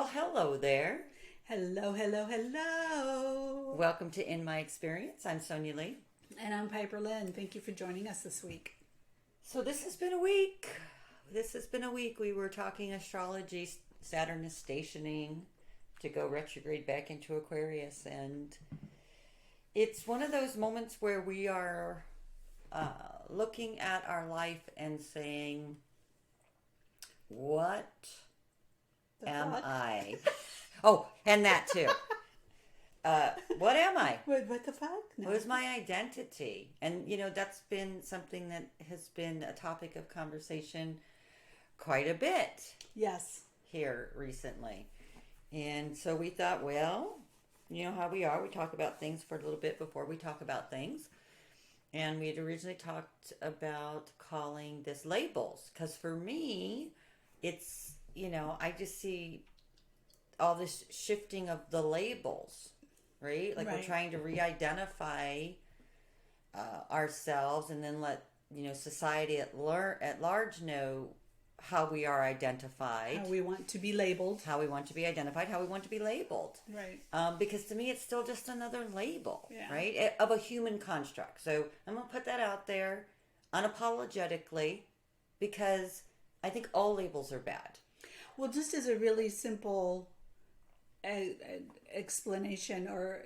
Well, hello there. Hello, hello, hello. Welcome to In My Experience. I'm Sonya Lee. And I'm Piperlyne. Thank you for joining us this week. So this has been a week. We were talking astrology. Saturn is stationing to go retrograde back into Aquarius. And it's one of those moments where we are looking at our life and saying, what am I? Oh, and that too. What am I? What the fuck? No. What is my identity? And, that's been something that has been a topic of conversation quite a bit. Yes. Here recently. And so we thought, well, you know how we are. We talk about things for a little bit before we talk about things. And we had originally talked about calling this labels. Because for me, it's, I just see all this shifting of the labels, right? Like we're trying to re-identify ourselves and then let, society at large know how we are identified. How we want to be labeled. How we want to be identified, how we want to be labeled. Right. Because to me, it's still just another label, Yeah. right? Of a human construct. So I'm going to put that out there unapologetically because I think all labels are bad. Well, just as a really simple explanation or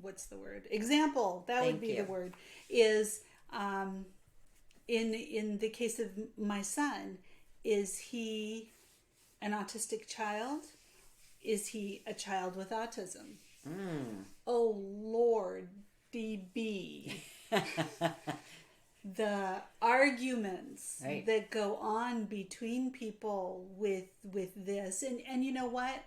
what's the word? Example. That would be the word. Is in the case of my son, is he an autistic child? Is he a child with autism? Oh, Lord, DB. The arguments that go on between people with this. And you know what?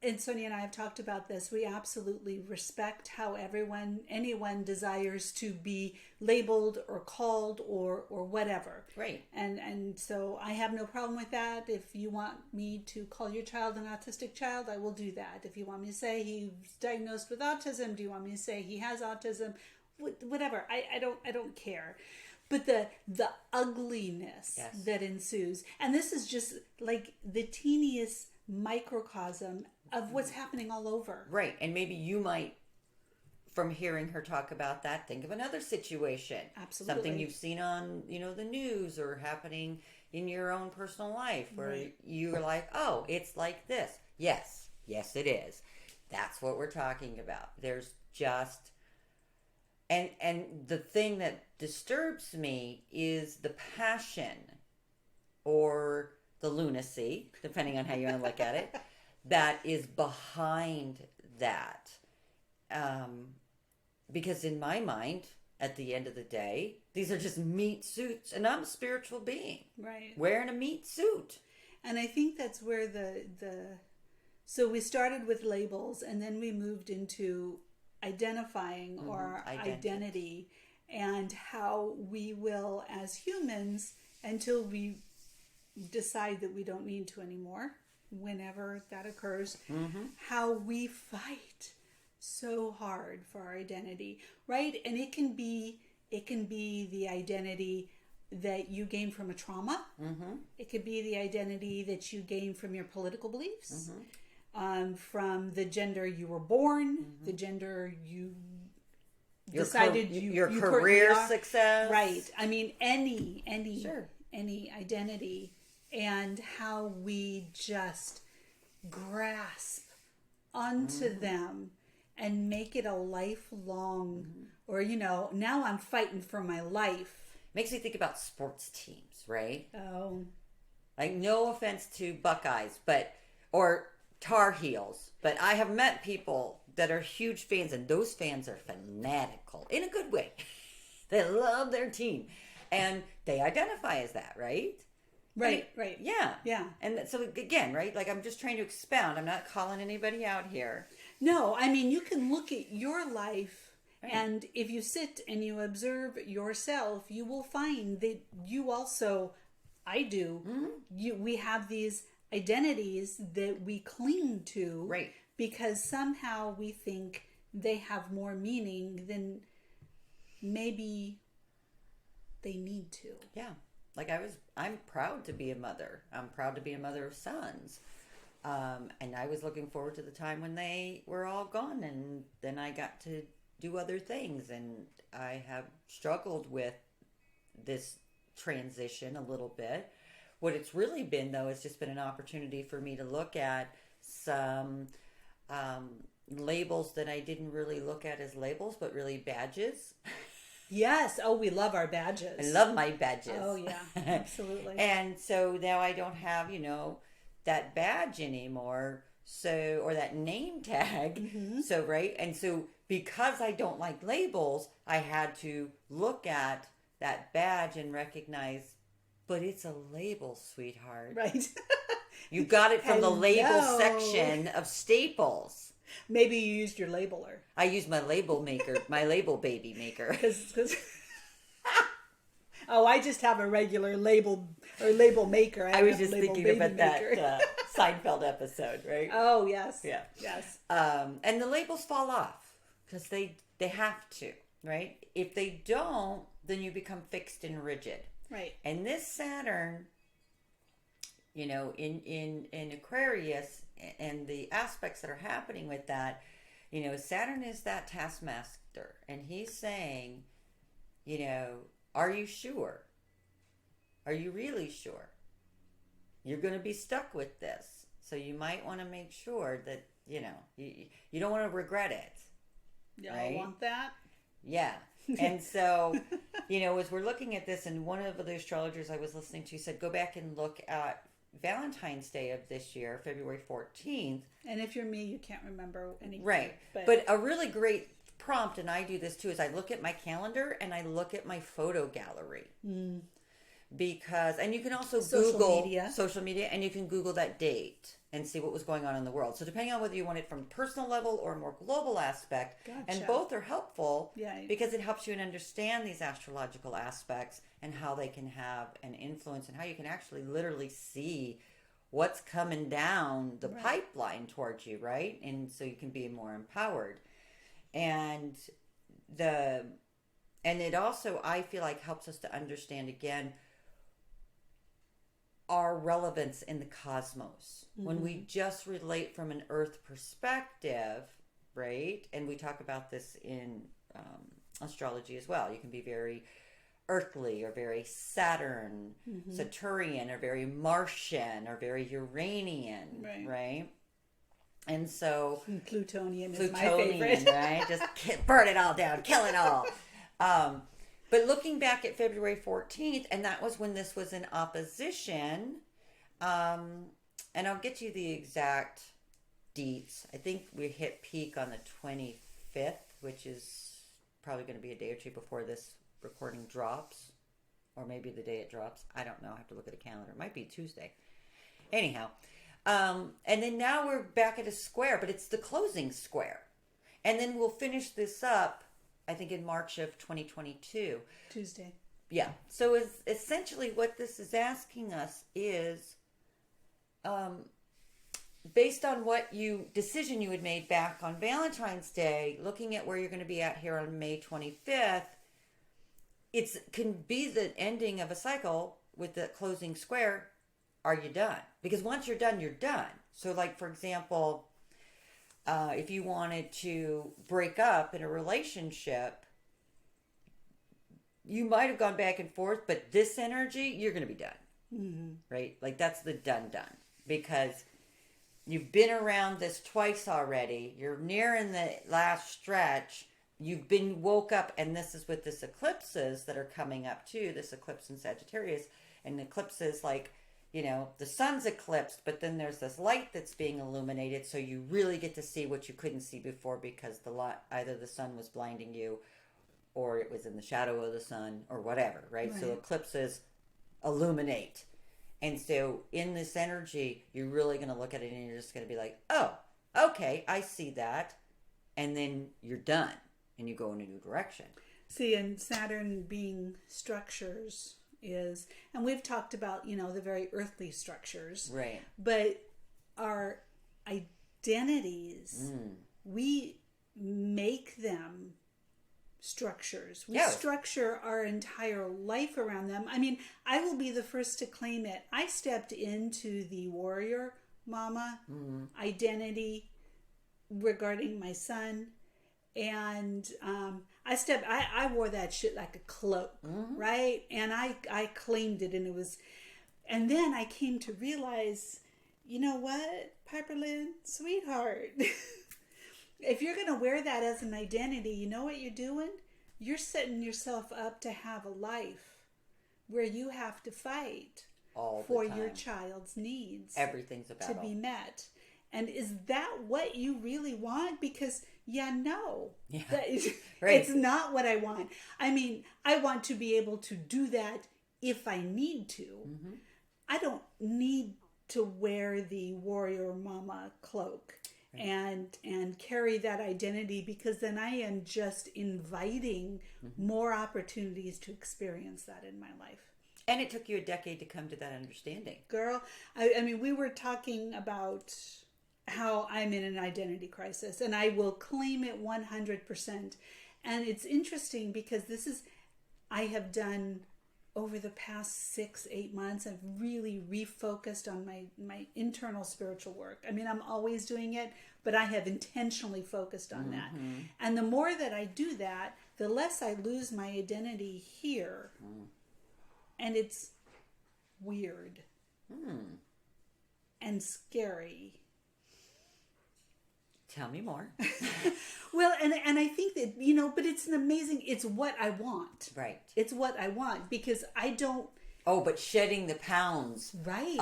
And Sonia and I have talked about this. We absolutely respect how anyone desires to be labeled or called or whatever. Right. And so I have no problem with that. If you want me to call your child an autistic child, I will do that. If you want me to say he's diagnosed with autism, do you want me to say he has autism? Whatever. I don't care. But the ugliness that ensues, and this is just like the teeniest microcosm of what's happening all over. Right. And maybe you might, from hearing her talk about that, think of another situation. Absolutely. Something you've seen on, the news or happening in your own personal life where you're like, oh, it's like this. Yes. Yes, it is. That's what we're talking about. There's just... And the thing that disturbs me is the passion or the lunacy, depending on how you want to look at it, that is behind that. Because in my mind, at the end of the day, these are just meat suits, and I'm a spiritual being. Right. Wearing a meat suit. And I think that's where so we started with labels, and then we moved into identifying or identity, and how we will, as humans, until we decide that we don't need to anymore, whenever that occurs, how we fight so hard for our identity, right? And it can be the identity that you gain from a trauma. It could be the identity that you gain from your political beliefs. From the gender you were born, the gender you decided your career success, right? I mean, any identity, and how we just grasp onto them and make it a lifelong, or now I'm fighting for my life. Makes me think about sports teams, right? Oh, like no offense to Buckeyes, or Tar Heels, but I have met people that are huge fans, and those fans are fanatical in a good way. They love their team, and they identify as that, right? Right. Yeah. And so again, right? Like I'm just trying to expound. I'm not calling anybody out here. No, I mean you can look at your life, and if you sit and you observe yourself, you will find that you also, I do. We have these identities that we cling to, right? Because somehow we think they have more meaning than maybe they need to. Yeah. like I'm proud to be a mother. I'm proud to be a mother of sons. And I was looking forward to the time when they were all gone, and then I got to do other things. And I have struggled with this transition a little bit. What it's really been, though, has just been an opportunity for me to look at some labels that I didn't really look at as labels, but really badges. Yes. Oh, we love our badges. I love my badges. Oh, yeah, absolutely. And so now I don't have, that badge anymore. So, or that name tag. Mm-hmm. So, right. And so because I don't like labels, I had to look at that badge and recognize, but it's a label, sweetheart. Right. You got it from the label section of Staples. Maybe you used your labeler. I used my label maker, my label baby maker. Cause oh, I just have a regular label maker. I was just thinking about that Seinfeld episode, right? Oh, yes. Yeah. Yes. And the labels fall off because they have to, right? If they don't, then you become fixed and rigid. Right. And this Saturn, in Aquarius and the aspects that are happening with that, Saturn is that taskmaster, and he's saying, are you sure? Are you really sure? You're going to be stuck with this. So you might want to make sure that, you don't want to regret it. Y'all right? want that? Yeah. And so, as we're looking at this, and one of the astrologers I was listening to said, go back and look at Valentine's Day of this year, February 14th. And if you're me, you can't remember anything. Right. But a really great prompt, and I do this too, is I look at my calendar and I look at my photo gallery. Mm. Because, and you can also social media, and you can Google that date and see what was going on in the world. So depending on whether you want it from a personal level or a more global aspect, Gotcha. and both are helpful Yeah. because it helps you understand these astrological aspects and how they can have an influence and how you can actually literally see what's coming down the pipeline towards you, right? And so you can be more empowered. And it also, I feel like, helps us to understand again our relevance in the cosmos. Mm-hmm. When we just relate from an Earth perspective, right? And we talk about this in astrology as well. You can be very earthly or very Saturn, Saturnian, or very Martian or very Uranian, right? And so Plutonian is my favorite. Right? Just burn it all down, kill it all. But looking back at February 14th, and that was when this was in opposition, and I'll get you the exact deets. I think we hit peak on the 25th, which is probably going to be a day or two before this recording drops, or maybe the day it drops. I don't know. I have to look at a calendar. It might be Tuesday. Anyhow, and then now we're back at a square, but it's the closing square. And then we'll finish this up, I think, in March of 2022. Tuesday. Yeah. So essentially what this is asking us is, based on what decision you had made back on Valentine's Day, looking at where you're going to be at here on May 25th, it can be the ending of a cycle with the closing square. Are you done? Because once you're done, you're done. So like, for example, if you wanted to break up in a relationship, you might have gone back and forth, but this energy, you're going to be done, right? Like that's the done, because you've been around this twice already. You're nearing the last stretch. You've been woke up, and this is with this eclipses that are coming up too, this eclipse in Sagittarius, and eclipses like, the sun's eclipsed, but then there's this light that's being illuminated, so you really get to see what you couldn't see before because either the sun was blinding you or it was in the shadow of the sun or whatever, right? So eclipses illuminate. And so in this energy, you're really going to look at it and you're just going to be like, oh, okay, I see that. And then you're done and you go in a new direction. See, and Saturn being structures is, and we've talked about, the very earthly structures. Right. But our identities, we make them structures. We Yes. structure our entire life around them. I mean, I will be the first to claim it. I stepped into the warrior mama identity regarding my son, and I wore that shit like a cloak, right? And I claimed it, and it was, and then I came to realize, you know what, Piperlyne, sweetheart, if you're going to wear that as an identity, you know what you're doing? You're setting yourself up to have a life where you have to fight all for the time. your child's needs. Everything's about to be met. And is that what you really want? Because, no. Yeah. That is, Right. It's not what I want. I mean, I want to be able to do that if I need to. Mm-hmm. I don't need to wear the warrior mama cloak and carry that identity, because then I am just inviting more opportunities to experience that in my life. And it took you a decade to come to that understanding. Girl, I mean, we were talking about how I'm in an identity crisis, and I will claim it 100%. And it's interesting because I have done over the past 6-8 months, I've really refocused on my internal spiritual work. I mean, I'm always doing it, but I have intentionally focused on that. And the more that I do that, the less I lose my identity here. And it's weird and scary. Tell me more. Well, and I think that, but it's what I want. Right. It's what I want, because I don't. Oh, but shedding the pounds. Right.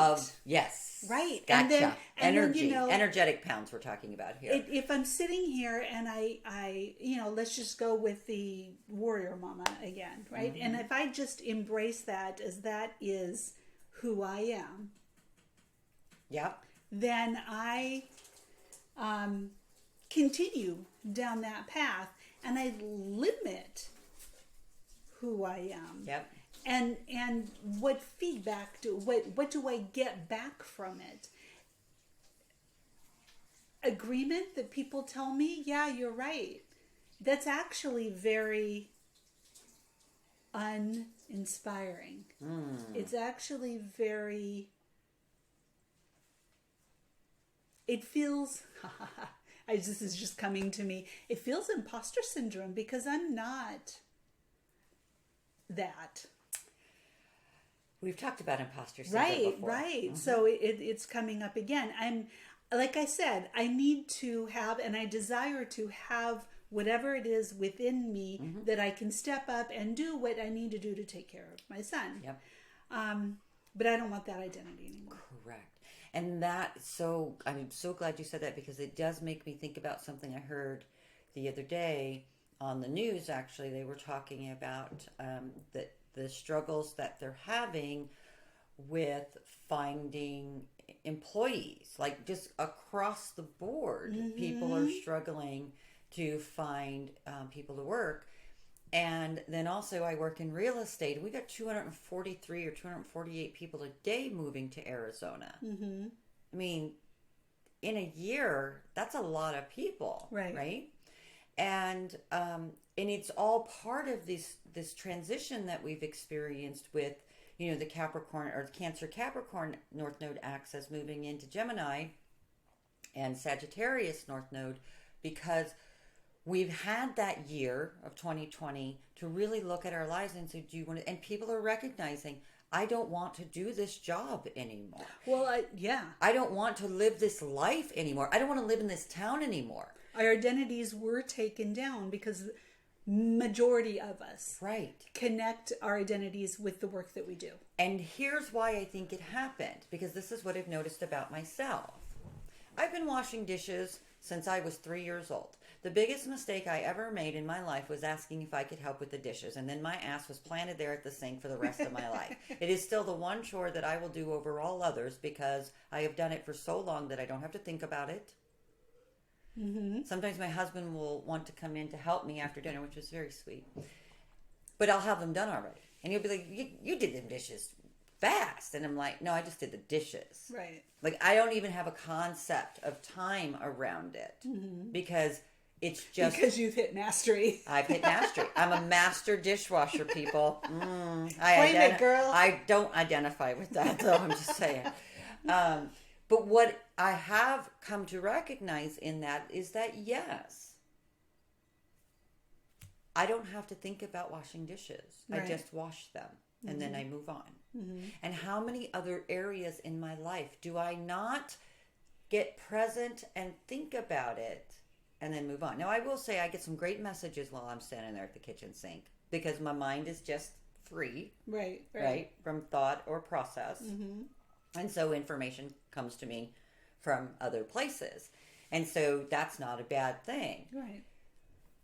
Yes. Right. Gotcha. And Energy. then, energetic pounds we're talking about here. If I'm sitting here and I let's just go with the warrior mama again, right? And if I just embrace that as that is who I am. Yep. Then I continue down that path, and I limit who I am. Yep. And what feedback what do I get back from it? Agreement that people tell me, yeah, you're right. That's actually very uninspiring. It's actually very, it feels, this is just coming to me, it feels imposter syndrome, because I'm not that. We've talked about imposter syndrome before. Right. So it's coming up again. I'm, like I said, I need to have, and I desire to have whatever it is within me that I can step up and do what I need to do to take care of my son. Yep. But I don't want that identity anymore. Correct. And I'm so glad you said that, because it does make me think about something I heard the other day on the news. Actually, they were talking about the struggles that they're having with finding employees, like just across the board. People are struggling to find people to work. And then also, I work in real estate. We got 243 or 248 people a day moving to Arizona. I mean, in a year, that's a lot of people, right? And it's all part of this transition that we've experienced with, the Capricorn or Cancer Capricorn North Node axis moving into Gemini and Sagittarius North Node, because we've had that year of 2020 to really look at our lives and say, do you want to, and people are recognizing, I don't want to do this job anymore. Well, I don't want to live this life anymore. I don't want to live in this town anymore. Our identities were taken down because majority of us connect our identities with the work that we do. And here's why I think it happened, because this is what I've noticed about myself. I've been washing dishes since I was 3 years old. The biggest mistake I ever made in my life was asking if I could help with the dishes, and then my ass was planted there at the sink for the rest of my life. It is still the one chore that I will do over all others, because I have done it for so long that I don't have to think about it. Sometimes my husband will want to come in to help me after dinner, which is very sweet. But I'll have them done already. And he'll be like, you did them dishes fast. And I'm like, no, I just did the dishes. Right. Like, I don't even have a concept of time around it. Because It's just because you've hit mastery. I've hit mastery. I'm a master dishwasher, people. Claim it, girl. I don't identify with that, though. I'm just saying. But what I have come to recognize in that is that, yes, I don't have to think about washing dishes. Right. I just wash them and then I move on. And how many other areas in my life do I not get present and think about it and then move on? Now, I will say I get some great messages while I'm standing there at the kitchen sink because my mind is just free. Right. From thought or process. And so information comes to me from other places. And so that's not a bad thing. Right.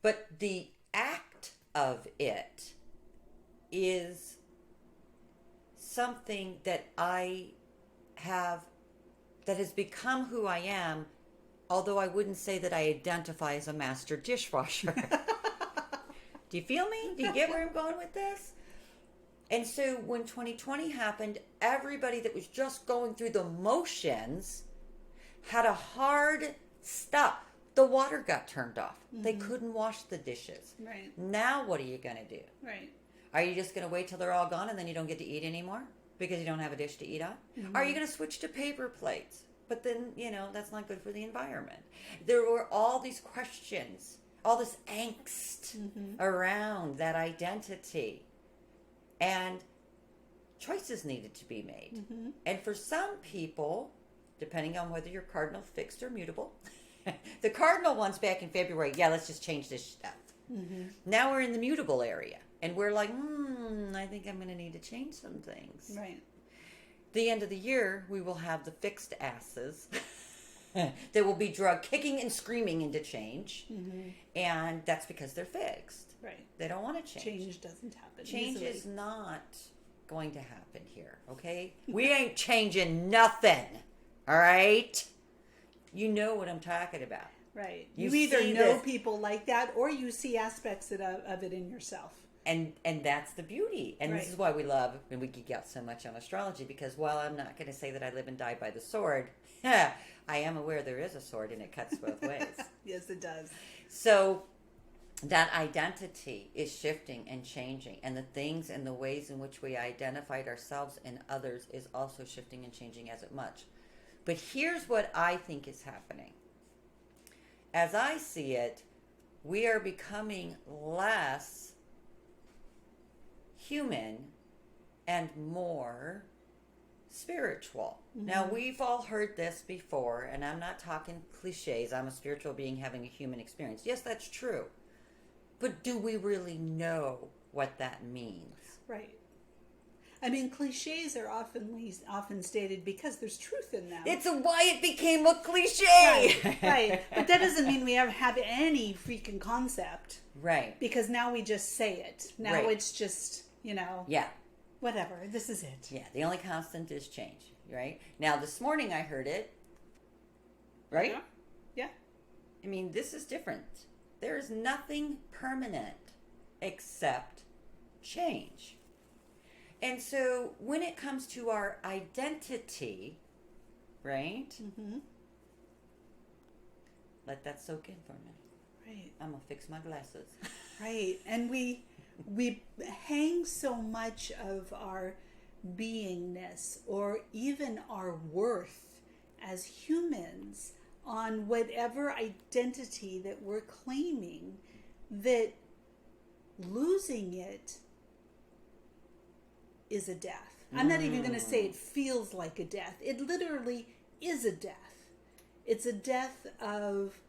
But the act of it is something that I have, that has become who I am, although I wouldn't say that I identify as a master dishwasher. Do you feel me? Do you get where I'm going with this? And so when 2020 happened, everybody that was just going through the motions had a hard stop. The water got turned off. They couldn't wash the dishes. Right. Now what are you going to do? Right. Are you just going to wait till they're all gone and then you don't get to eat anymore because you don't have a dish to eat on? Are you going to switch to paper plates? But then, that's not good for the environment. There were all these questions, all this angst around that identity. And choices needed to be made. And for some people, depending on whether you're cardinal, fixed, or mutable, the cardinal ones back in February, let's just change this stuff. Now we're in the mutable area. And we're like, I think I'm going to need to change some things. Right. The end of the year, we will have the fixed asses that will be drug kicking and screaming into change. And that's because they're fixed. Right. They don't want to change. Change doesn't happen. Change easily. is not going to happen here, okay? We ain't changing nothing, all right? You know what I'm talking about. Right. You either know people like that or you see aspects of it in yourself. And that's the beauty. And this is why we love, and we geek out so much on astrology, because while I'm not going to say that I live and die by the sword, I am aware there is a sword and it cuts both ways. Yes, it does. So that identity is shifting and changing, and the things and the ways in which we identified ourselves and others is also shifting and changing as much. But here's what I think is happening. As I see it, we are becoming less human and more spiritual. Now, we've all heard this before, and I'm not talking cliches. I'm a spiritual being having a human experience. Yes, that's true. But do we really know what that means? Right. I mean, cliches are often stated because there's truth in them. It's why it became a cliche. Right. But that doesn't mean we ever have any freaking concept. Right. Because now we just say it. Now it's just, Yeah. Whatever. This is it. Yeah. The only constant is change. Right. Now, this morning I heard it. Right? Yeah. I mean, this is different. There is nothing permanent except change. And so when it comes to our identity, right? Let that soak in for a minute. Right. I'm going to fix my glasses. Right. And we hang so much of our beingness or even our worth as humans on whatever identity that we're claiming, that losing it is a death. I'm not even going to say it feels like a death. It literally is a death. It's a death of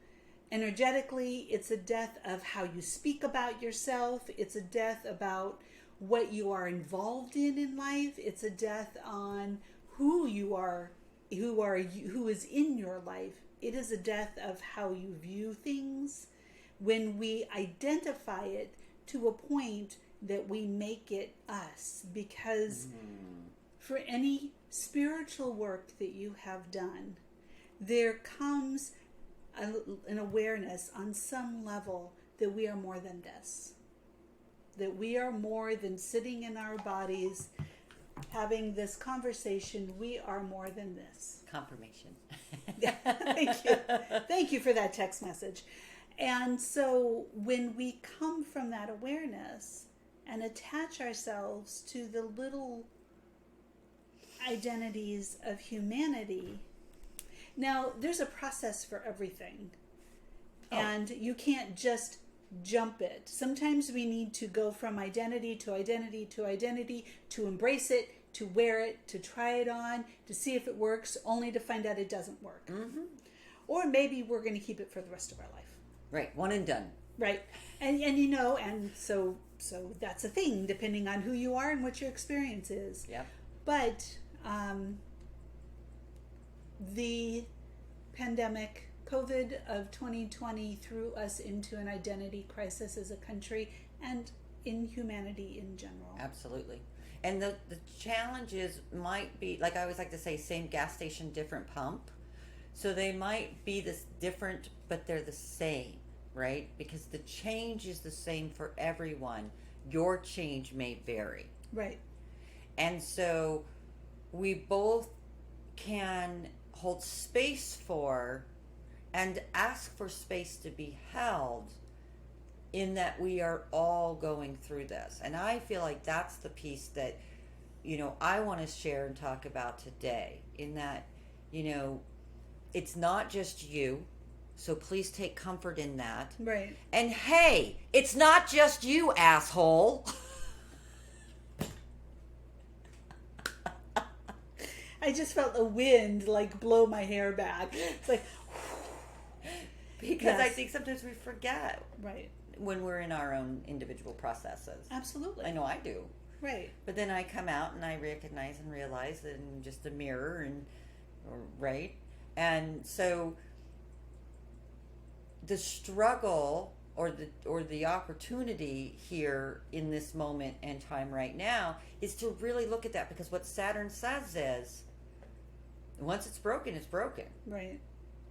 energetically, it's a death of how you speak about yourself. It's a death about what you are involved in life. It's a death on who you are, who is in your life. It is a death of how you view things when we identify it to a point that we make it us. Because for any spiritual work that you have done, there comes an awareness on some level that we are more than this. That we are more than sitting in our bodies having this conversation. We are more than this. Confirmation. Yeah, thank you. Thank you for that text message. And so when we come from that awareness and attach ourselves to the little identities of humanity, now there's a process for everything. And you can't just jump it. Sometimes we need to go from identity to identity to identity, to embrace it, to wear it, to try it on, to see if it works, only to find out it doesn't work. Mm-hmm. Or maybe we're going to keep it for the rest of our life. Right, one and done. Right. And you know, and so that's a thing, depending on who you are and what your experience is. Yep. But the pandemic, COVID of 2020, threw us into an identity crisis as a country and in humanity in general. Absolutely. And the challenges might be, like I always like to say, same gas station, different pump. So they might be this different, but they're the same, right? Because the change is the same for everyone. Your change may vary. Right. And so we both can hold space for and ask for space to be held, in that we are all going through this. And I feel like that's the piece that, you know, I want to share and talk about today, in that, you know, it's not just you. So please take comfort in that. Right. And hey, it's not just you, asshole. I just felt the wind like blow my hair back. It's like, because yes. I think sometimes we forget. Right. When we're in our own individual processes. Absolutely. I know I do. Right. But then I come out and I recognize and realize that I'm just a mirror, and right? And so the struggle or the opportunity here in this moment and time right now is to really look at that, because what Saturn says is, once it's broken, it's broken. Right.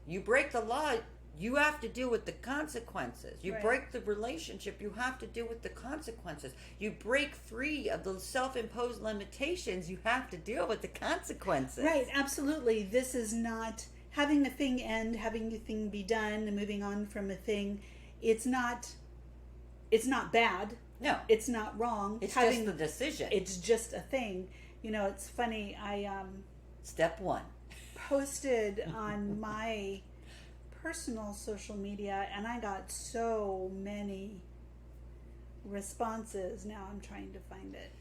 You break the law, you have to deal with the consequences. You Right. break the relationship, you have to deal with the consequences. You break free of the self-imposed limitations, you have to deal with the consequences. Right, absolutely. This is not having the thing end, having the thing be done, and moving on from a thing. It's not bad. No. It's not wrong. It's just the decision. It's just a thing. You know, it's funny. I Step one. posted on my personal social media, and I got so many responses. Now I'm trying to find it.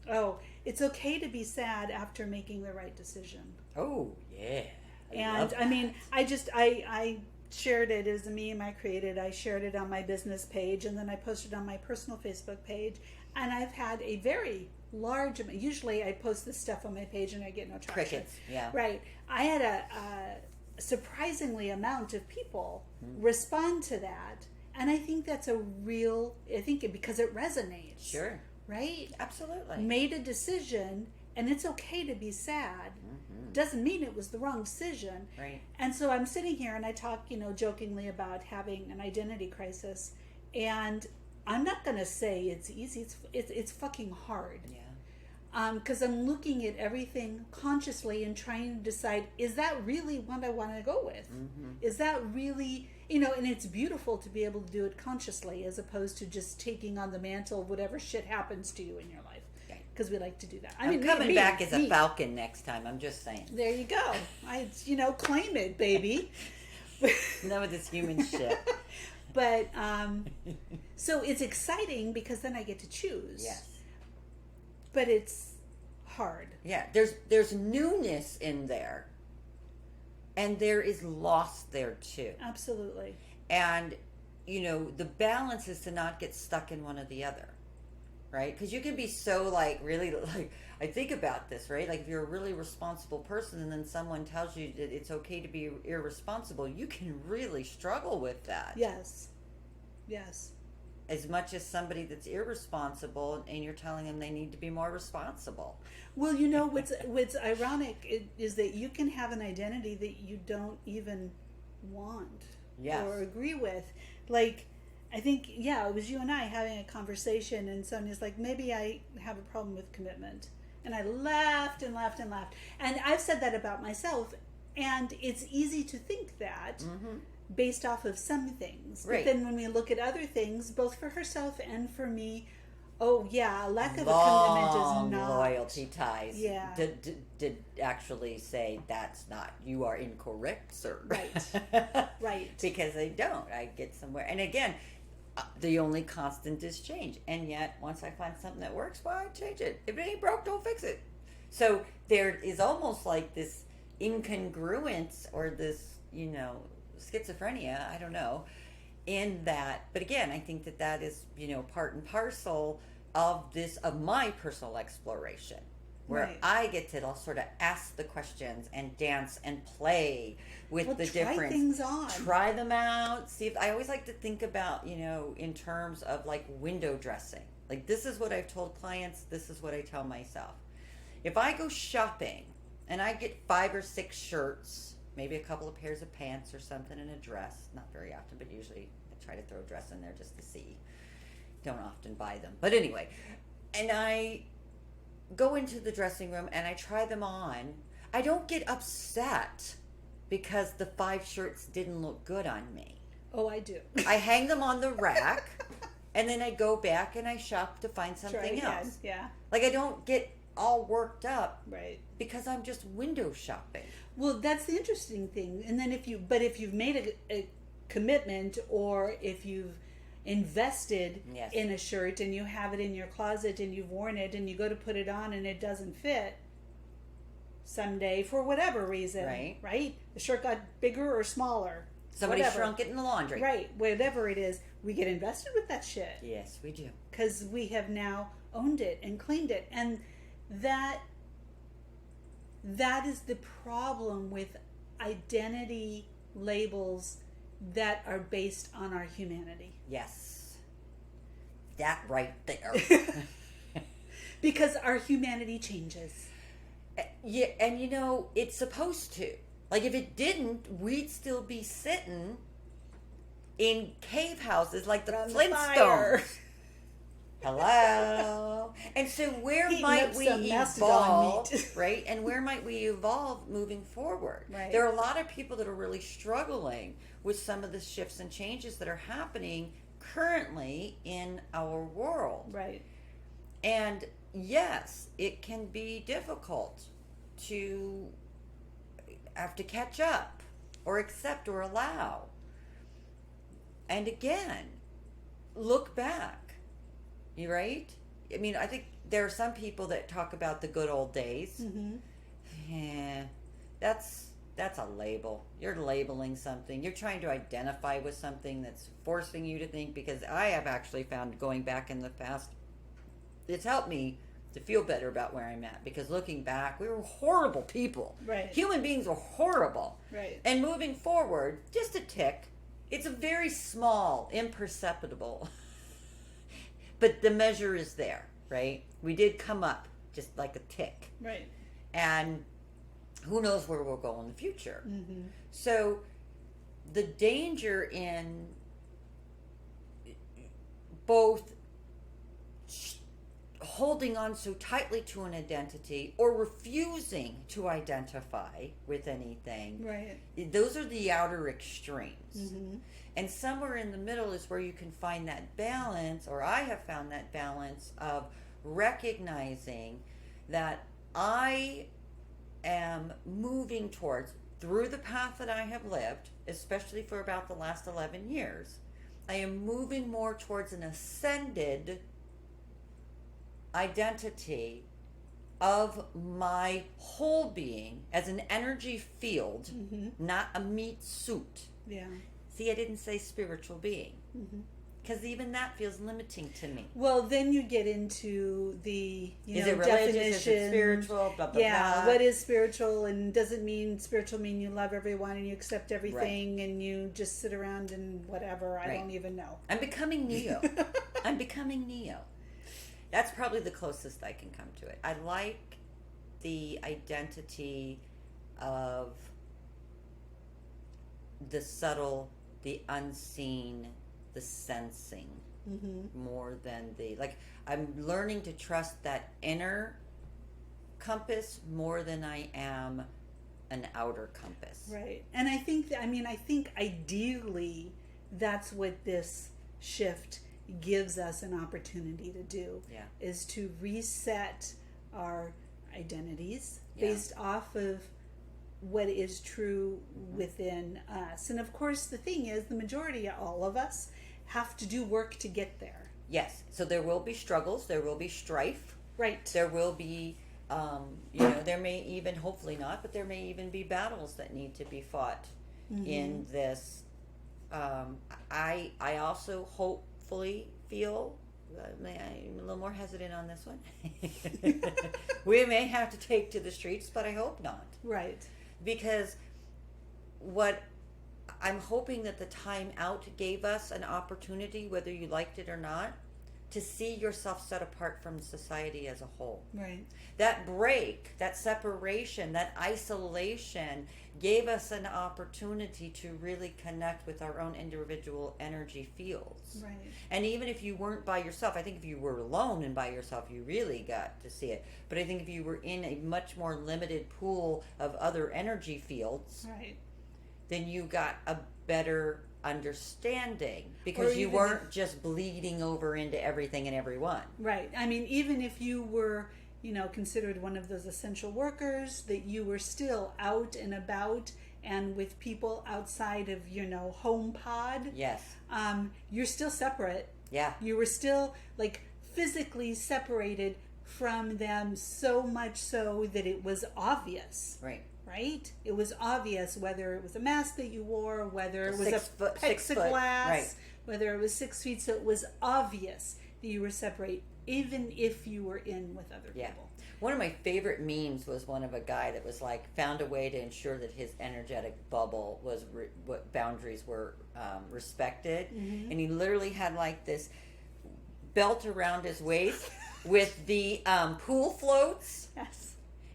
Oh, it's okay to be sad after making the right decision. Oh, yeah. And I mean, I shared it as a meme I created. I shared it on my business page, and then I posted on my personal Facebook page. And I've had a very large amount. Usually I post this stuff on my page and I get no traction. Crickets, yeah. Right. I had a surprisingly amount of people respond to that. And I think that's because it resonates. Sure. Right? Absolutely. Made a decision, and it's okay to be sad. Doesn't mean it was the wrong decision. Right. And so I'm sitting here and I talk, jokingly about having an identity crisis, and I'm not going to say it's easy. It's fucking hard. Yeah. Because I'm looking at everything consciously and trying to decide, is that really what I want to go with? Is that really, and it's beautiful to be able to do it consciously as opposed to just taking on the mantle of whatever shit happens to you in your light. Because we like to do that. I'm coming back as a falcon next time. I'm just saying. There you go. Claim it, baby. None of this human shit. But so it's exciting because then I get to choose. Yes. But it's hard. Yeah. There's newness in there, and there is loss there too. Absolutely. And the balance is to not get stuck in one or the other. Right? Because you can be so really I think about this, right? Like if you're a really responsible person and then someone tells you that it's okay to be irresponsible, you can really struggle with that. Yes. As much as somebody that's irresponsible and you're telling them they need to be more responsible. Well, what's ironic is that you can have an identity that you don't even want or agree with. Like, I think, it was you and I having a conversation, and Sonya's like, maybe I have a problem with commitment. And I laughed and laughed and laughed. And I've said that about myself, and it's easy to think that. based off of some things. Right. But then when we look at other things, both for herself and for me, oh yeah, a lack of a commitment is not loyalty ties. Yeah. Did actually say that's not, you are incorrect, sir. Right. Right. Because I don't. I get somewhere, and again, the only constant is change. And yet, once I find something that works, well, I change it. If it ain't broke, don't fix it. So there is almost like this incongruence, or this, schizophrenia, I don't know, in that. But again, I think that is, part and parcel of my personal exploration, where Right. I get to sort of ask the questions and dance and play with the try difference. things on. Try them out. See if I always like to think about, in terms of like window dressing. Like, this is what I've told clients, this is what I tell myself. If I go shopping and I get 5 or 6 shirts, maybe a couple of pairs of pants or something, and a dress, not very often, but usually I try to throw a dress in there just to see. Don't often buy them. But anyway, and I go into the dressing room and I try them on, I don't get upset because the 5 shirts didn't look good on me. Oh, I do. I hang them on the rack and then I go back and I shop to find something else. Yeah. Like, I don't get all worked up, right, because I'm just window shopping. Well, that's the interesting thing. And then if you've made a commitment, or if you've invested Yes. in a shirt and you have it in your closet and you've worn it and you go to put it on and it doesn't fit someday for whatever reason, right? The shirt got bigger or smaller. Somebody whatever. shrunk it in the laundry. Right, whatever it is, we get invested with that shit. Yes, we do. Because we have now owned it and cleaned it. And that is the problem with identity labels that are based on our humanity. Yes. That right there. Because our humanity changes. Yeah, and it's supposed to. Like, if it didn't, we'd still be sitting in cave houses like the Flintstones. Hello. And so where might we evolve, right? And where might we evolve moving forward? Right. There are a lot of people that are really struggling with some of the shifts and changes that are happening currently in our world. Right. And yes, it can be difficult to have to catch up or accept or allow. And again, look back. You right? I mean, I think there are some people that talk about the good old days. Mm-hmm. Yeah, that's a label. You're labeling something. You're trying to identify with something that's forcing you to think, because I have actually found, going back in the past, it's helped me to feel better about where I'm at, because looking back, we were horrible people. Right. Human beings were horrible. Right. And moving forward, just a tick. It's a very small, imperceptible, but the measure is there, right? We did come up just like a tick. Right. And who knows where we'll go in the future. Mm-hmm. So the danger in both holding on so tightly to an identity or refusing to identify with anything, right, those are the outer extremes. Mm-hmm. And somewhere in the middle is where you can find that balance, or I have found that balance of recognizing that I am moving towards, through the path that I have lived, especially for about the last 11 years, I am moving more towards an ascended identity of my whole being as an energy field, Mm-hmm. not a meat suit. Yeah. See, I didn't say spiritual being, Mm-hmm. because even that feels limiting to me. Well, then you get into the Is it religious? definition. Is it spiritual? Blah, blah, Yeah, blah. what is spiritual, and does it mean spiritual mean you love everyone and you accept everything and you just sit around and whatever? I Right. don't even know. I'm becoming Neo. I'm becoming Neo. That's probably the closest I can come to it. I like the identity of the subtle, the unseen, the sensing, Mm-hmm. more than the, like, I'm learning to trust that inner compass more than I am an outer compass. Right. And I think ideally that's what this shift gives us an opportunity to do, is to reset our identities based off of what is true within us. And of course, the thing is, the majority, all of us, have to do work to get there. Yes. So there will be struggles. There will be strife. Right. There will be, there may even, hopefully not, but there may even be battles that need to be fought in this. I also hopefully feel, I'm a little more hesitant on this one. We may have to take to the streets, but I hope not. Right. Because what I'm hoping that the time out gave us an opportunity, whether you liked it or not, to see yourself set apart from society as a whole. Right. That break, that separation, that isolation gave us an opportunity to really connect with our own individual energy fields. Right. And even if you weren't by yourself, I think if you were alone and by yourself, you really got to see it. But I think if you were in a much more limited pool of other energy fields, right, then you got a better understanding, because you weren't just bleeding over into everything and everyone. Right. I mean, even if you were, considered one of those essential workers, that you were still out and about and with people outside of, home pod. Yes. You're still separate. Yeah. You were still physically separated from them, so much so that it was obvious. Right. Right? It was obvious, whether it was a mask that you wore, whether it was six foot, right, whether it was 6 feet. So it was obvious that you were separate, even if you were in with other people. One of my favorite memes was one of a guy that was found a way to ensure that his energetic bubble was what boundaries were respected, and he literally had this belt around his waist with the pool floats. Yes.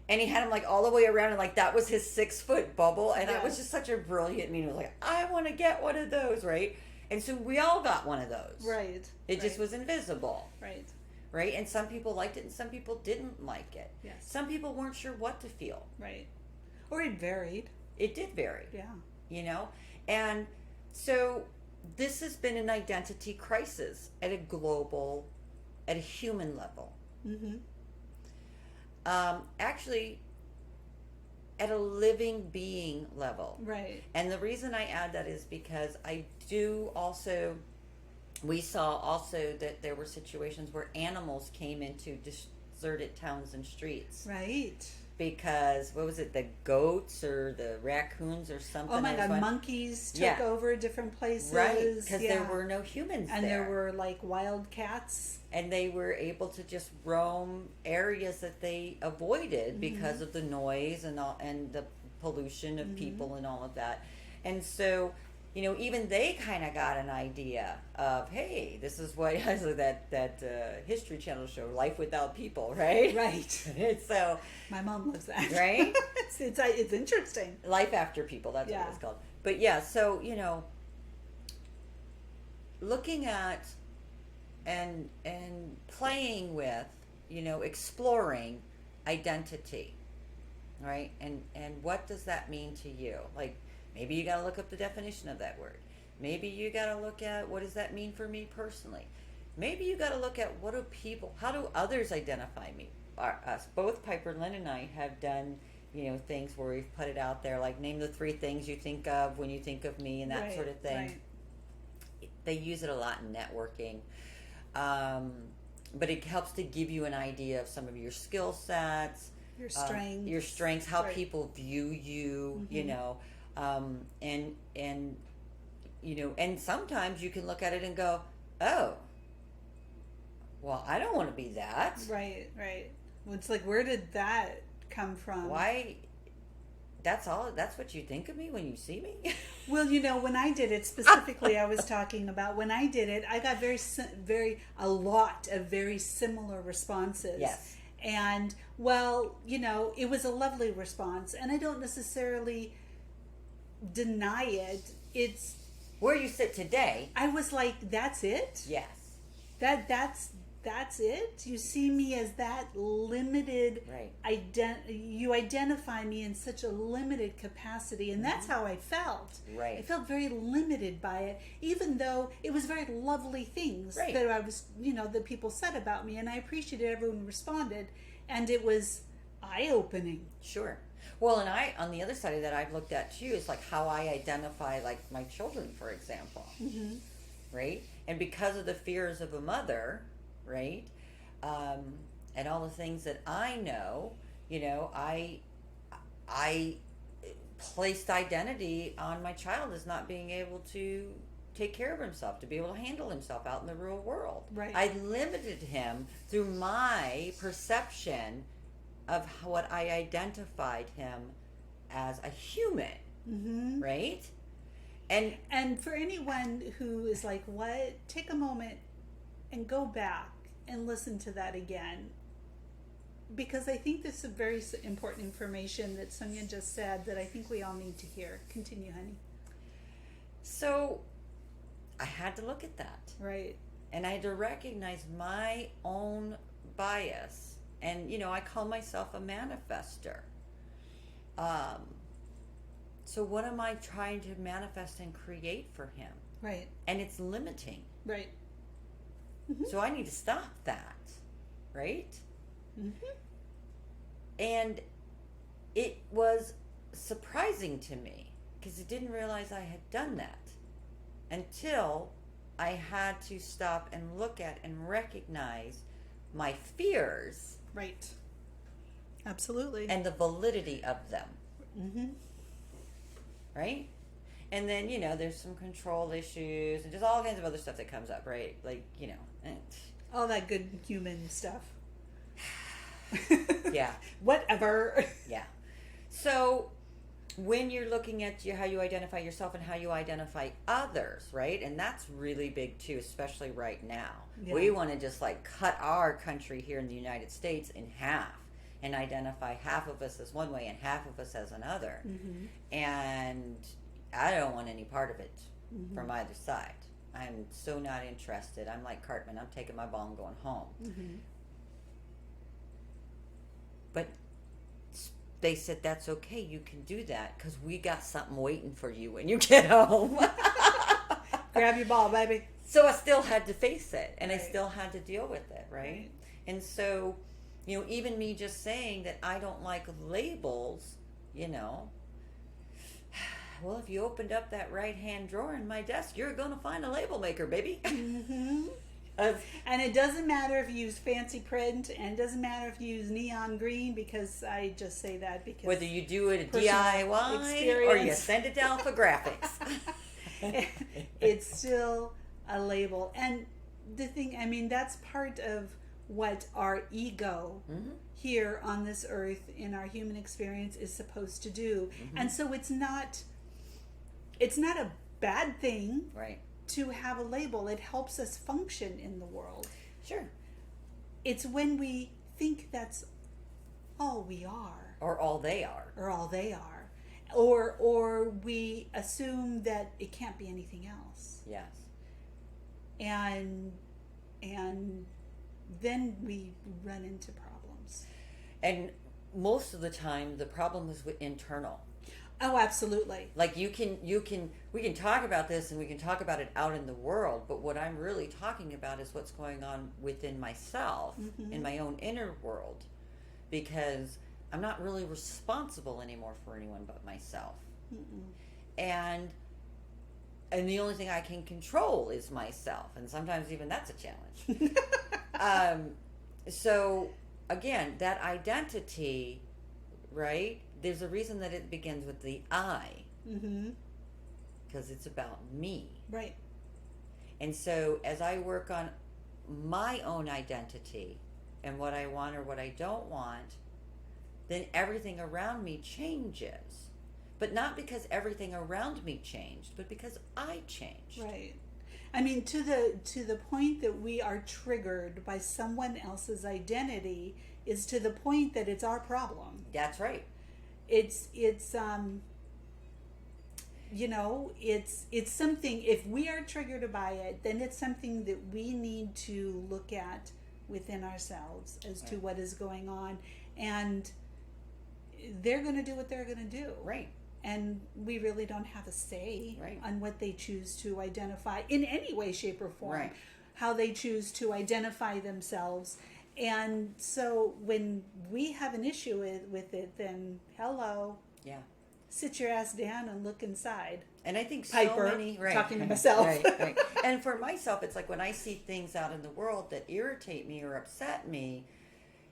And he had them all the way around, and that was his 6 foot bubble, and that was just such a brilliant meme. It was I want to get one of those, right? And so we all got one of those, right? It just was invisible, right? And some people liked it, and some people didn't like it. Yes. Some people weren't sure what to feel, right? Or it varied. It did vary, yeah. And so this has been an identity crisis at a human level. Mm-hmm. Actually, at a living being level. Right. And the reason I add that is because we saw also that there were situations where animals came into deserted towns and streets. Right. Because, what was it, the goats or the raccoons or something? Oh my God, monkeys took over different places. Right, because there were no humans and there. And there were wild cats. And they were able to just roam areas that they avoided because of the noise and the pollution of people and all of that. And so, even they kind of got an idea of, hey, this is what that History Channel show, Life Without People, right? Right. So my mom loves that. Right? It's interesting. Life After People, that's what it's called. But so, looking at and playing with, exploring identity, right? And what does that mean to you? Maybe you got to look up the definition of that word. Maybe you got to look at, what does that mean for me personally? Maybe you got to look at, how do others identify me? Us, both Piperlyne and I have done, things where we've put it out there, name the 3 things you think of when you think of me, and that sort of thing. Right. They use it a lot in networking. But it helps to give you an idea of some of your skill sets, your strengths, how people view you, and sometimes you can look at it and go, oh, well, I don't want to be that. Right. Well, it's where did that come from? Why? That's what you think of me when you see me? Well, when I did it specifically, I was talking about when I did it, I got a lot of very similar responses. Yes. And, it was a lovely response, and I don't necessarily deny it. It's where you sit today. I was that's it? Yes. That's that's it? You see me as that limited, right. You identify me in such a limited capacity, and that's how I felt. Right. I felt very limited by it, even though it was very lovely things right. that I was, that people said about me, and I appreciated everyone responded, and it was eye-opening. Sure. Well, and on the other side of that, I've looked at too, is like how I identify, like my children, for example, right? And because of the fears of a mother, right, and all the things that I know, I placed identity on my child as not being able to take care of himself, to be able to handle himself out in the real world. Right. I limited him through my perception of what I identified him as a human, right? And for anyone who is like, what? Take a moment and go back and listen to that again. Because I think this is very important information that Sonya just said that I think we all need to hear. Continue, honey. So I had to look at that. Right. And I had to recognize my own bias. And, I call myself a manifester. So what am I trying to manifest and create for him? Right. And it's limiting. Right. So I need to stop that. Right? And it was surprising to me because I didn't realize I had done that until I had to stop and look at and recognize my fears. Right. Absolutely. And the validity of them. Right? And then, there's some control issues and just all kinds of other stuff that comes up, right? Like, all that good human stuff. Yeah. Whatever. Yeah. So when you're looking at how you identify yourself and how you identify others, right? And that's really big too, especially right now. Yeah. We want to just cut our country here in the United States in half and identify half of us as one way and half of us as another. And I don't want any part of it from either side. I'm so not interested. I'm like Cartman. I'm taking my ball and going home. But they said, that's okay. You can do that because we got something waiting for you when you get home. Grab your ball, baby. So I still had to face it, and I still had to deal with it, right? And so, even me just saying that I don't like labels, well, if you opened up that right-hand drawer in my desk, you're going to find a label maker, baby. And it doesn't matter if you use fancy print, and it doesn't matter if you use neon green, because I just say that because whether you do it a DIY experience. Or you send it down for graphics. It's still a label. And the thing, that's part of what our ego here on this earth in our human experience is supposed to do. And so it's not a bad thing. Right. To have a label. It helps us function in the world. Sure. It's when we think that's all we are. Or all they are. Or we assume that it can't be anything else. Yes. And then we run into problems. And most of the time the problem is internal. Oh, absolutely. Like we can talk about this and we can talk about it out in the world, but what I'm really talking about is what's going on within myself, in my own inner world, because I'm not really responsible anymore for anyone but myself. And the only thing I can control is myself, and sometimes even that's a challenge. So again, that identity, right? There's a reason that it begins with the I. Because it's about me. Right. And so as I work on my own identity and what I want or what I don't want, then everything around me changes. But not because everything around me changed, but because I changed. Right. To the point that we are triggered by someone else's identity is to the point that it's our problem. That's right. It's something, if we are triggered by it, then it's something that we need to look at within ourselves as to what is going on, and they're going to do what they're going to do. Right. And we really don't have a say Right. on what they choose to identify in any way, shape, or form. Right. How they choose to identify themselves. And so when we have an issue with it, then hello. Yeah. Sit your ass down and look inside. And I think Piper, so many, right, talking to myself. right. And for myself, it's like when I see things out in the world that irritate me or upset me,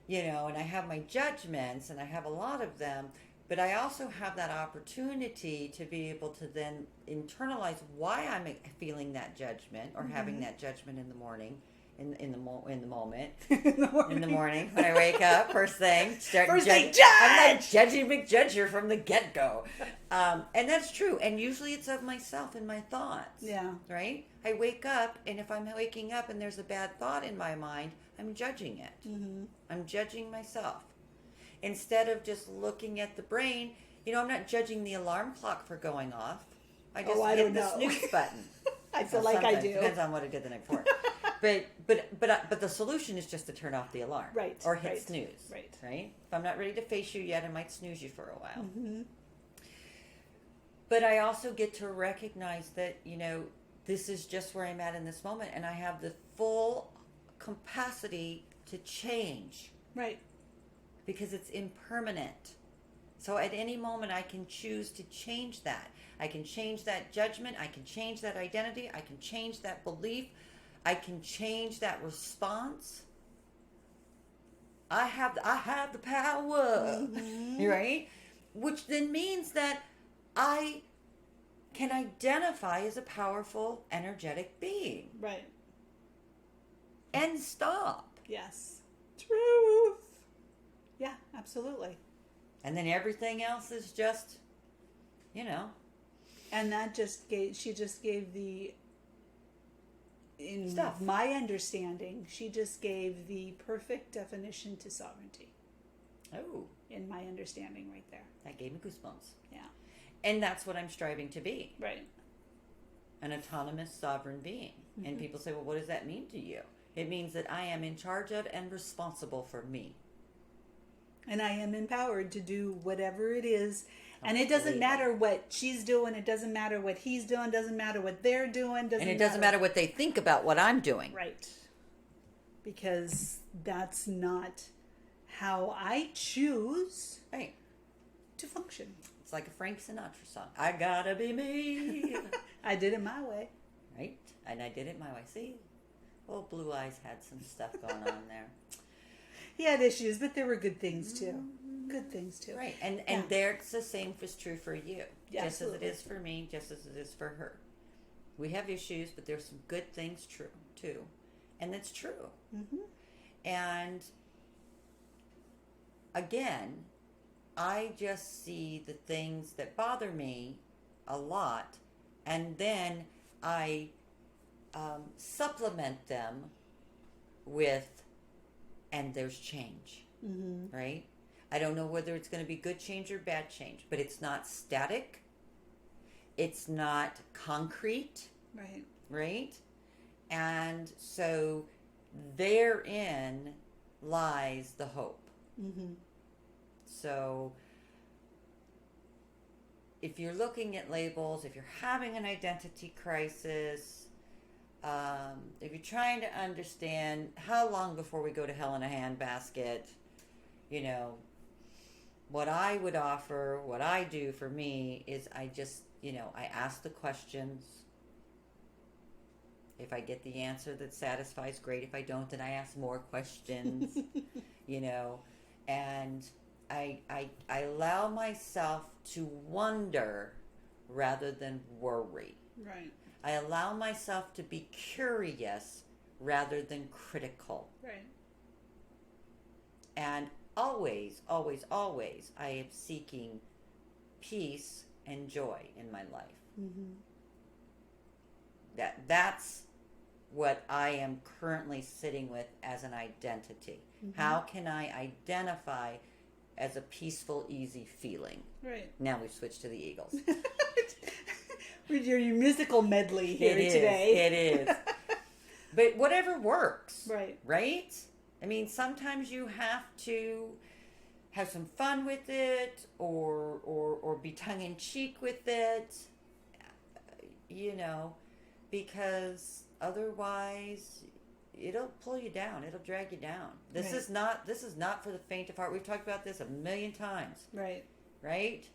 you know, and I have my judgments, and I have a lot of them, but I also have that opportunity to be able to then internalize why I'm feeling that judgment or having that judgment in the morning, in the moment, in the morning when I wake up, first thing, First thing, I'm like judging McJudger from the get go, and that's true. And usually it's of myself and my thoughts. Yeah. Right. I wake up, and if I'm waking up and there's a bad thought in my mind, I'm judging it. Mm-hmm. I'm judging myself. Instead of just looking at the brain, you know, I'm not judging the alarm clock for going off. I just hit the snooze button. I feel like I do. Depends on what I did the night before. but the solution is just to turn off the alarm. Right. Or hit snooze. Right. Right? If I'm not ready to face you yet, I might snooze you for a while. Mm-hmm. But I also get to recognize that, you know, this is just where I'm at in this moment, and I have the full capacity to change. Right. Because it's impermanent. So at any moment I can choose to change that. I can change that judgment. I can change that identity. I can change that belief. I can change that response. I have the power. Right? Which then means that I can identify as a powerful, energetic being. Right. And stop. Yes. Truth. Yeah, absolutely. And then everything else is just, you know. And that she just gave the, in stuff. my understanding, she just gave the perfect definition to sovereignty. Oh. In my understanding right there. That gave me goosebumps. Yeah. And that's what I'm striving to be. Right. An autonomous sovereign being. Mm-hmm. And people say, well, what does that mean to you? It means that I am in charge of and responsible for me. And I am empowered to do whatever it is. And it doesn't matter what she's doing. It doesn't matter what he's doing. It doesn't matter what they're doing. And it doesn't matter what they think about what I'm doing. Right. Because that's not how I choose to function. It's like a Frank Sinatra song. I gotta be me. I did it my way. Right. And I did it my way. See? Old Blue Eyes had some stuff going on there. He had issues, but there were good things too. Good things too. Right. And there's the same is true for you. Yeah, just absolutely. as it is for me, just as it is for her. We have issues, but there's some good things true too. And that's true. Mm-hmm. And again, I just see the things that bother me a lot, and then I supplement them with, and there's change, right? I don't know whether it's going to be good change or bad change, but it's not static. It's not concrete. Right. Right? And so therein lies the hope. Mm-hmm. So if you're looking at labels, if you're having an identity crisis, if you're trying to understand how long before we go to hell in a handbasket, you know, what I would offer, what I do for me is I just, you know, I ask the questions. If I get the answer that satisfies, great. If I don't, then I ask more questions, you know, and I allow myself to wonder rather than worry. Right. I allow myself to be curious rather than critical. Right. And always, always, always, I am seeking peace and joy in my life. Mm-hmm. That's what I am currently sitting with as an identity. Mm-hmm. How can I identify as a peaceful, easy feeling? Right. Now we've switched to the Eagles. With your musical medley here today. It is. But whatever works. Right. Right? I mean, sometimes you have to have some fun with it, or be tongue in cheek with it, you know, because otherwise it'll pull you down. It'll drag you down. This is not for the faint of heart. We've talked about this a million times. Right. Right?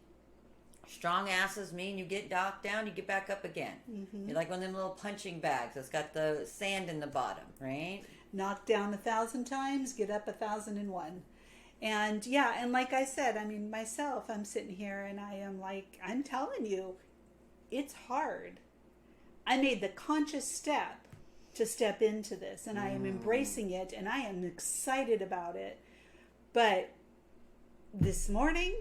Strong asses mean you get knocked down, you get back up again. Mm-hmm. You're like one of them little punching bags that's got the sand in the bottom, right? Knocked down 1,000 times, get up 1,001. And yeah, and like I said, I mean, myself, I'm sitting here and I am like, I'm telling you, it's hard. I made the conscious step to step into this, and I am embracing it, and I am excited about it. But this morning,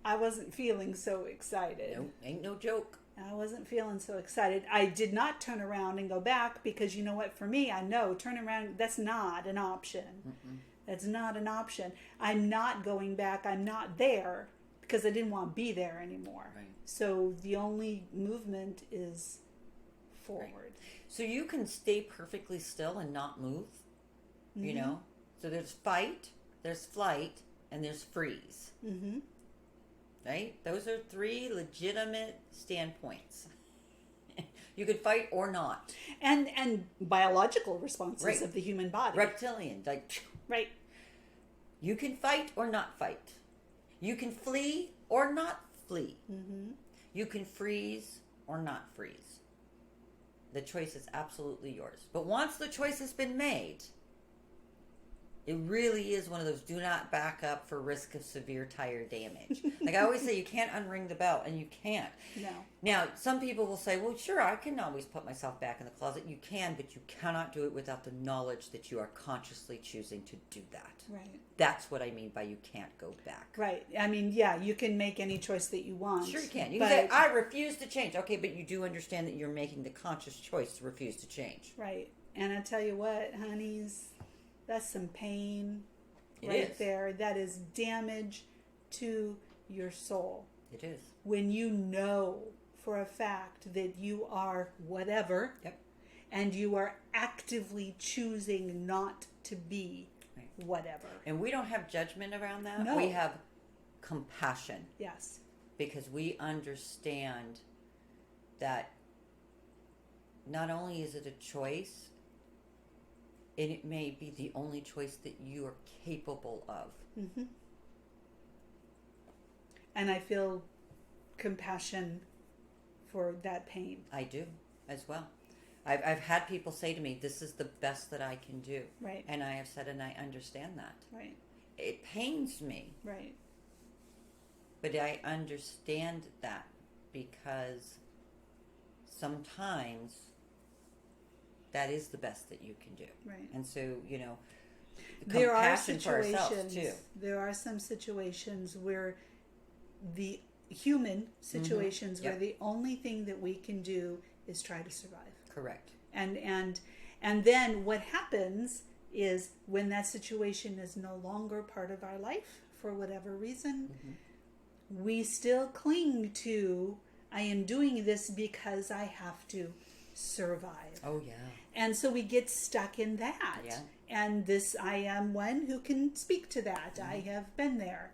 I wasn't feeling so excited. Nope, ain't no joke. I wasn't feeling so excited. I did not turn around and go back, because you know what? For me, I know turn around, that's not an option. Mm-mm. That's not an option. I'm not going back. I'm not there because I didn't want to be there anymore. Right. So the only movement is forward. Right. So you can stay perfectly still and not move, you know? So there's fight, there's flight, and there's freeze. Mm-hmm. Right? Those are 3 legitimate standpoints. You could fight or not. And biological responses of the human body. Reptilian, like... Right. You can fight or not fight. You can flee or not flee. Mm-hmm. You can freeze or not freeze. The choice is absolutely yours. But once the choice has been made, it really is one of those do not back up for risk of severe tire damage. Like I always say, you can't unring the bell, and you can't. No. Now, some people will say, well, sure, I can always put myself back in the closet. You can, but you cannot do it without the knowledge that you are consciously choosing to do that. Right. That's what I mean by you can't go back. Right. I mean, yeah, you can make any choice that you want. Sure you can. You can say, I refuse to change. Okay, but you do understand that you're making the conscious choice to refuse to change. Right. And I tell you what, honeys, that's some pain It there. That is damage to your soul. It is. When you know for a fact that you are whatever, and you are actively choosing not to be whatever. And we don't have judgment around that. No. We have compassion. Yes. Because we understand that not only is it a choice, and it may be the only choice that you are capable of. Mm-hmm. And I feel compassion for that pain. I do as well. I've had people say to me, this is the best that I can do. Right. And I have said, and I understand that. Right. It pains me. Right. But I understand that because sometimes that is the best that you can do. Right. And so, you know, there are compassion for ourselves too. There are some situations where the human situations where the only thing that we can do is try to survive. Correct. And then what happens is when that situation is no longer part of our life for whatever reason, we still cling to, I am doing this because I have to survive. Oh, yeah. And so we get stuck in that. Yeah. And this, I am one who can speak to that. I have been there.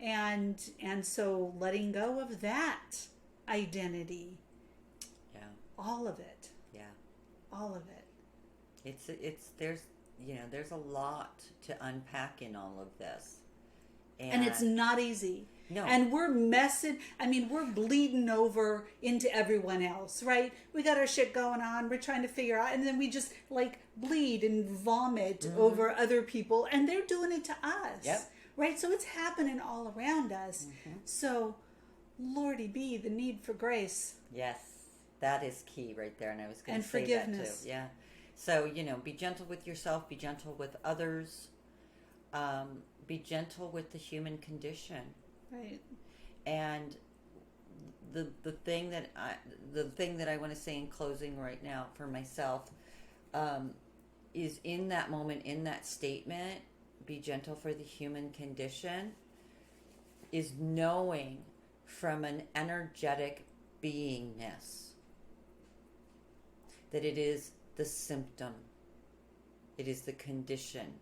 And so letting go of that identity. Yeah. All of it. Yeah. All of it. There's a lot to unpack in all of this. And it's not easy. No. And we're we're bleeding over into everyone else, right? We got our shit going on. We're trying to figure out, and then we just like bleed and vomit over other people, and they're doing it to us. Yep. Right? So it's happening all around us. So, Lordy be, the need for grace. Yes. That is key right there. And I was going and to say forgiveness. that too. Yeah. So, be gentle with yourself, be gentle with others, be gentle with the human condition. Right. And the thing that I want to say in closing right now for myself is in that moment, in that statement, be gentle for the human condition, is knowing from an energetic beingness that it is the symptom. It is the condition.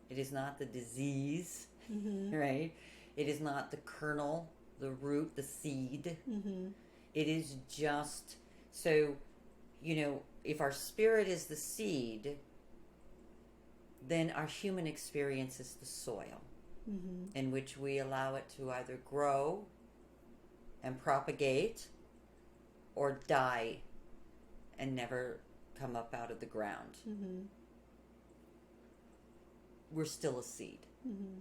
It is not the disease, Mm-hmm. right? It is not the kernel, the root, the seed. Mm-hmm. It is just, so, if our spirit is the seed, then our human experience is the soil Mm-hmm. in which we allow it to either grow and propagate or die and never come up out of the ground. Mm-hmm. We're still a seed. Mm-hmm.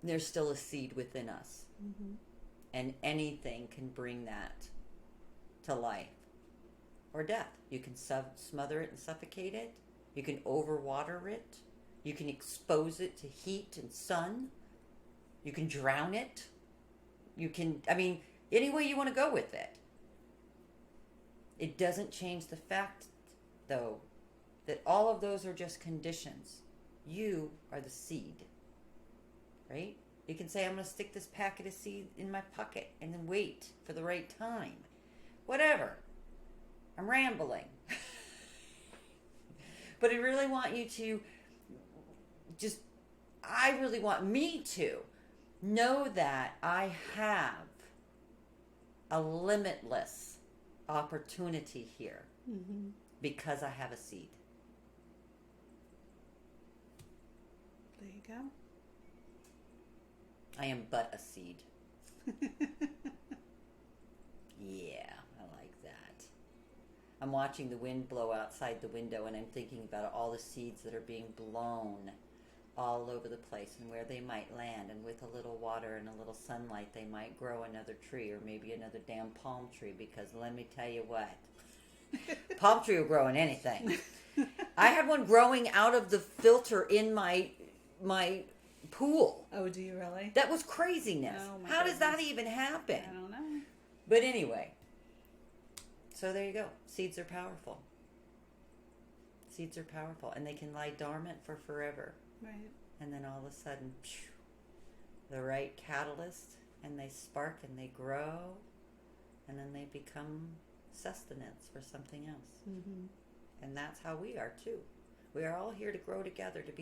There's still a seed within us. Mm-hmm. And anything can bring that to life or death. You can smother it and suffocate it. You can overwater it. You can expose it to heat and sun. You can drown it. You can, any way you want to go with it. It doesn't change the fact, though, that all of those are just conditions. You are the seed, right? You can say, I'm going to stick this packet of seed in my pocket and then wait for the right time. Whatever. I'm rambling. But I really want you to I really want me to know that I have a limitless opportunity here Mm-hmm. because I have a seed. There you go. I am but a seed. Yeah, I like that. I'm watching the wind blow outside the window and I'm thinking about all the seeds that are being blown all over the place and where they might land, and with a little water and a little sunlight they might grow another tree, or maybe another damn palm tree, because let me tell you what, palm tree will grow in anything. I had one growing out of the filter in my pool. Oh, do you really? That was craziness. Oh, my How does that goodness. even happen? I don't know. But anyway, so there you go. Seeds are powerful. Seeds are powerful, and they can lie dormant for forever. Right. And then all of a sudden, the right catalyst, and they spark and they grow, and then they become sustenance for something else. Mm-hmm. And that's how we are too. We are all here to grow together, to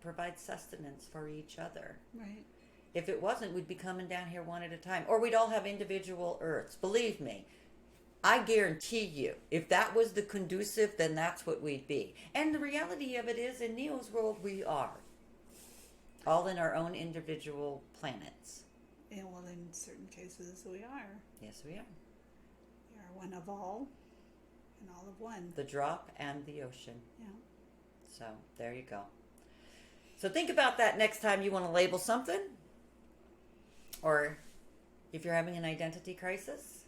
provide sustenance for each other. Right. If it wasn't, we'd be coming down here one at a time, or we'd all have individual earths. Believe me, I guarantee you, if that was the conducive, then that's what we'd be. And the reality of it is, in Neo's world, we are. All in our own individual planets. Yeah, well, in certain cases, we are. Yes, we are. We are one of all and all of one. The drop and the ocean. Yeah. So, there you go. So think about that next time you want to label something. Or if you're having an identity crisis,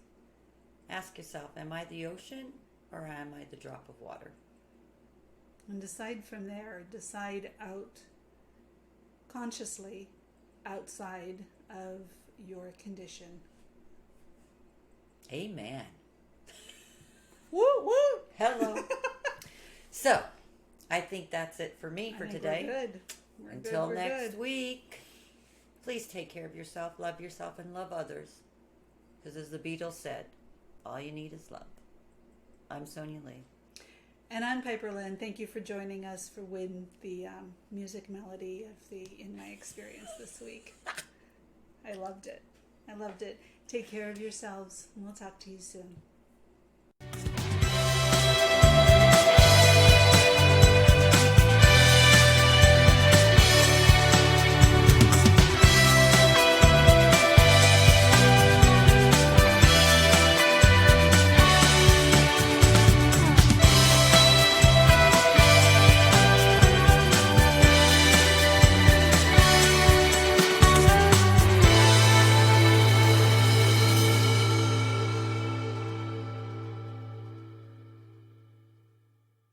ask yourself, am I the ocean or am I the drop of water? And decide from there. Decide consciously outside of your condition. Amen. Woo woo. Hello. So, I think that's it for me for today. We're good. Until we're next good. week, please take care of yourself, love yourself, and love others. Because as the Beatles said, all you need is love. I'm Sonya Lee. And I'm Piperlyne. Thank you for joining us for Win, the music melody of the In My Experience this week. I loved it. Take care of yourselves, and we'll talk to you soon.